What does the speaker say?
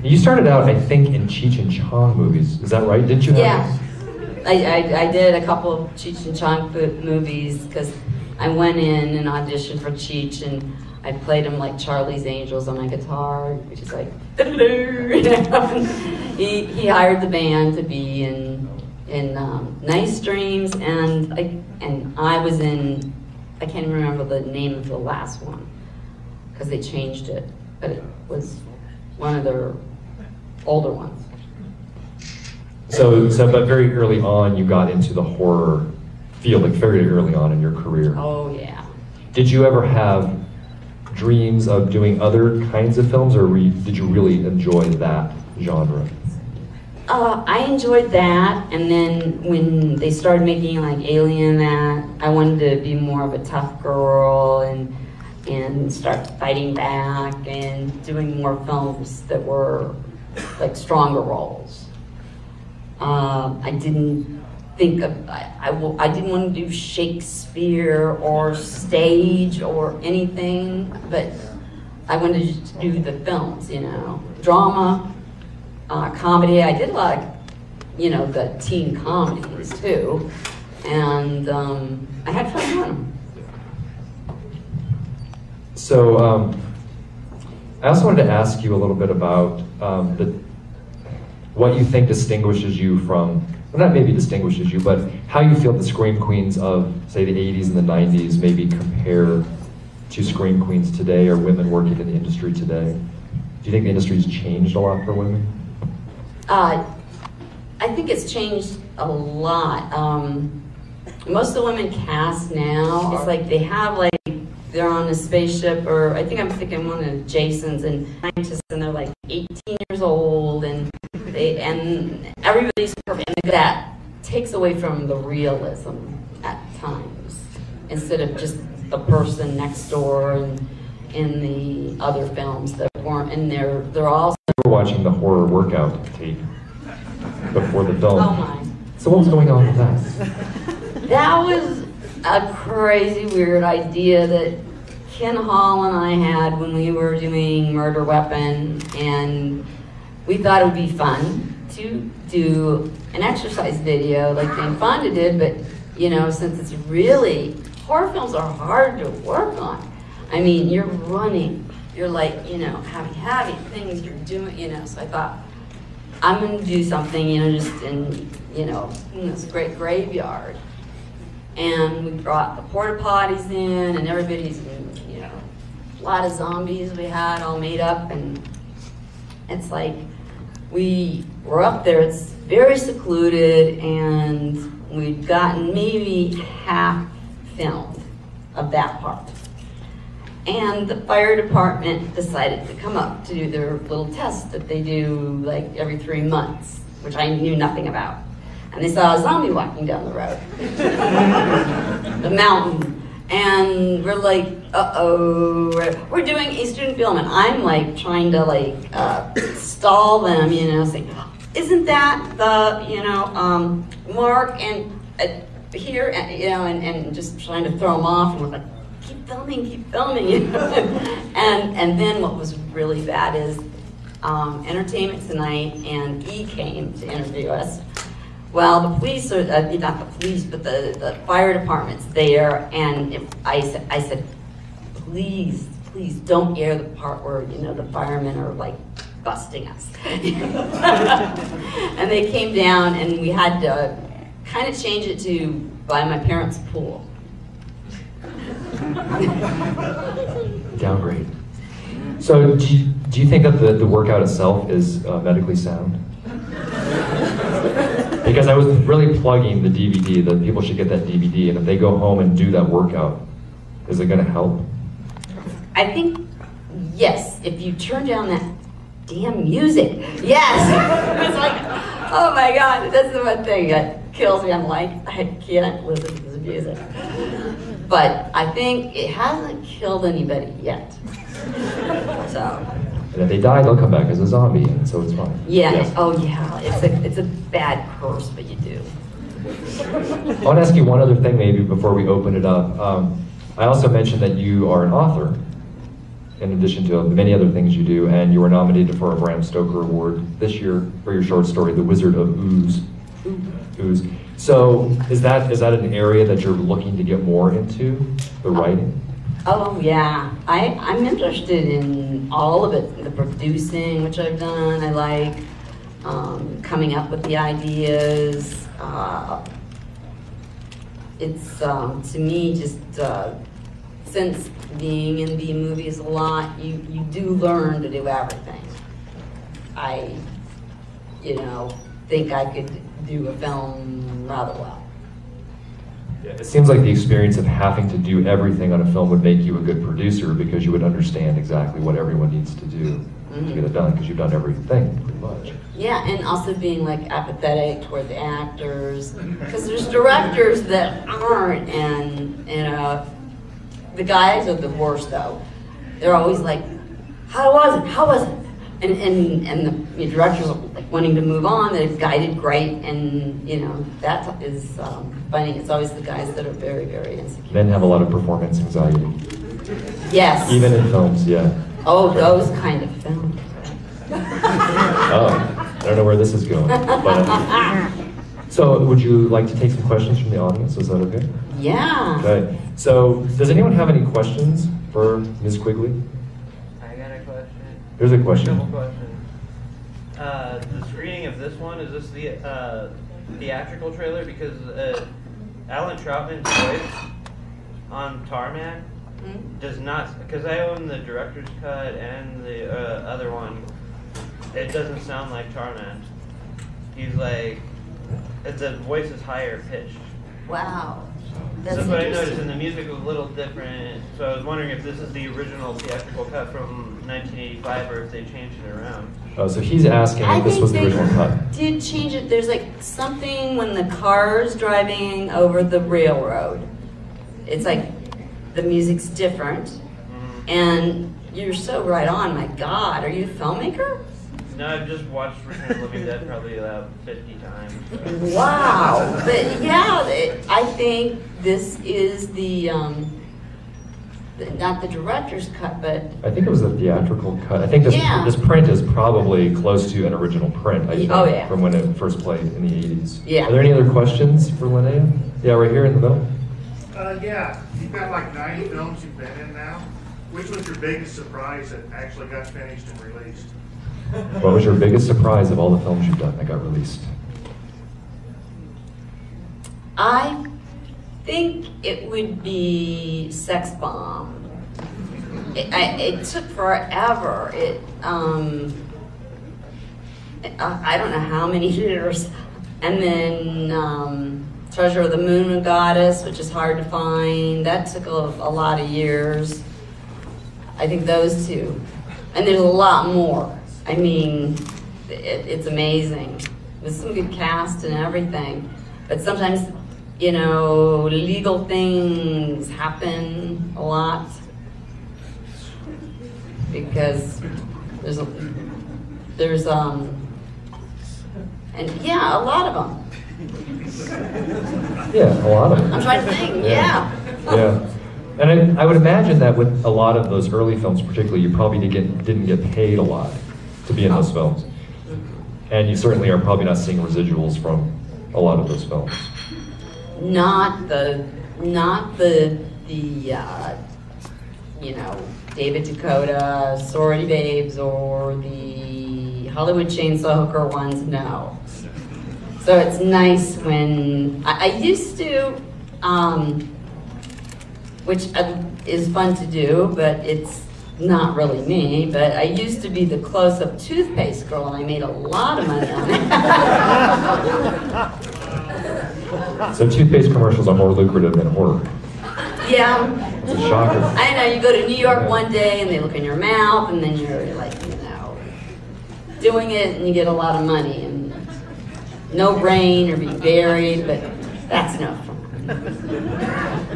You started out, I think, in Cheech and Chong movies. Is that right? Didn't you? Yeah. I did a couple of Cheech and Chong movies because I went in and auditioned for Cheech, and I played him like Charlie's Angels on my guitar, which is like, you know? He hired the band to be in Nice Dreams, and I was in, I can't even remember the name of the last one because they changed it, but it was one of their older ones. So, but very early on, you got into the horror field, like very early on in your career. Oh yeah. Did you ever have dreams of doing other kinds of films, or did you really enjoy that genre? I enjoyed that, and then when they started making like Alien, that I wanted to be more of a tough girl and start fighting back and doing more films that were like stronger roles. I didn't think of, I didn't want to do Shakespeare or stage or anything, but I wanted to do the films, you know, drama, comedy. I did a lot of, you know, the teen comedies too, and I had fun doing them. So I also wanted to ask you a little bit about what you think distinguishes you from, well, not maybe distinguishes you, but how you feel the Scream Queens of, say, the 80s and the 90s maybe compare to Scream Queens today, or women working in the industry today. Do you think the industry's changed a lot for women? I think it's changed a lot. Most of the women cast now, it's like they have like, they're on a spaceship, or I think I'm thinking one of Jason's and scientists, and they're like 18 years old, and everybody's perfect. And that takes away from the realism at times, instead of just the person next door and in the other films that weren't, and they're also. We were watching the horror workout tape before the film. Oh my. So what was going on with that? That was a crazy, weird idea that Ken Hall and I had when we were doing Murder Weapon, and we thought it would be fun to do an exercise video like Jane Fonda did, but you know, since it's really, horror films are hard to work on. I mean, you're running, you're like, you know, heavy things you're doing, you know, so I thought, I'm gonna do something, you know, just in, you know, in this great graveyard. And we brought the porta potties in, and everybody's in, you know, a lot of zombies we had all made up, and it's like, we were up there, it's very secluded, and we'd gotten maybe half filmed of that part. And the fire department decided to come up to do their little test that they do like every 3 months, which I knew nothing about. And they saw a zombie walking down the road, the mountain. And we're like, uh-oh, we're doing a student film, and I'm like trying to like stall them, you know, saying, isn't that the, you know, Mark and here, you know, and just trying to throw them off, and we're like, keep filming, you know. And then what was really bad is Entertainment Tonight and E came to interview us. Well, the police, or not the police, but the fire department's there, and I said, please don't air the part where, you know, the firemen are like busting us. And they came down, and we had to kind of change it to by my parents' pool. Downgrade. So do you think that the workout itself is medically sound? Because I was really plugging the DVD, that people should get that DVD, and if they go home and do that workout, is it going to help? I think, yes, if you turn down that damn music, yes. It's like, oh my God, that's the one thing that kills me. I'm like, I can't listen to this music. But I think it hasn't killed anybody yet. So. And if they die, they'll come back as a zombie, and so it's fine. Yeah. Yes. Oh yeah. It's a bad curse, but you do. I want to ask you one other thing, maybe before we open it up. I also mentioned that you are an author. in addition to many other things you do, and you were nominated for a Bram Stoker Award this year for your short story, The Wizard of Ooze. Ooze. So is that an area that you're looking to get more into, the writing? Oh yeah, I'm interested in all of it, the producing, which I've done. I like coming up with the ideas. It's to me just since being in B movies a lot, you do learn to do everything. I think I could do a film rather well. Yeah, it seems like the experience of having to do everything on a film would make you a good producer because you would understand exactly what everyone needs to do to get it done because you've done everything pretty much. Yeah, and also being like apathetic toward the actors because there's directors that aren't, and the guys are the worst though. They're always like, how was it? How was it? And the directors are like wanting to move on. They've guided great, and that is funny. It's always the guys that are very, very insecure. Men have a lot of performance anxiety. Yes. Even in films, yeah. Oh, those kind of films. Oh, I don't know where this is going. But, so, would you like to take some questions from the audience? Is that okay? Yeah. Okay. So, does anyone have any questions for Ms. Quigley? I got a question. There's a question. Couple questions. The screening of this one, is this the theatrical trailer? Because Alan Troutman's voice on Tarmac does not, because I own the director's cut and the other one, it doesn't sound like Tarmac. He's like, the voice is higher pitched. Wow. That's what I noticed, and the music was a little different. So I was wondering if this is the original theatrical cut from 1985 or if they changed it around. Oh, so he's asking if this was the original cut. Did change it. There's like something when the car's driving over the railroad. It's like the music's different. And you're so right on. My God, are you a filmmaker? No, I've just watched Return of the Living Dead probably about 50 times. Wow. But yeah, I think this is the not the director's cut, but I think it was the theatrical cut. I think this print is probably close to an original print, I think, from when it first played in the 80s. Yeah. Are there any other questions for Linnea? Yeah, right here in the middle. Yeah, you've got like 90 films you've been in now. Which was your biggest surprise that actually got finished and released? What was your biggest surprise of all the films you've done that got released? I think it would be Sex Bomb. It took forever. I don't know how many years. And then Treasure of the Moon Goddess, which is hard to find. That took a lot of years. I think those two. And there's a lot more. I mean, it's amazing. There's some good cast and everything. But sometimes, legal things happen a lot. Because there's and yeah, a lot of them. Yeah, a lot of them. I'm trying to think, yeah. Yeah. And I would imagine that with a lot of those early films particularly, you probably didn't get paid a lot to be in those films. And you certainly are probably not seeing residuals from a lot of those films. Not the David Dakota, Sorority Babes, or the Hollywood Chainsaw Hooker ones, no. So it's nice when, I used to, which is fun to do, but it's not really me, but I used to be the close-up toothpaste girl, and I made a lot of money on it. So toothpaste commercials are more lucrative than horror. Yeah. It's a shocker. I know, you go to New York one day, and they look in your mouth, and then you're like, doing it, and you get a lot of money, and no brain or be buried, but that's no fun.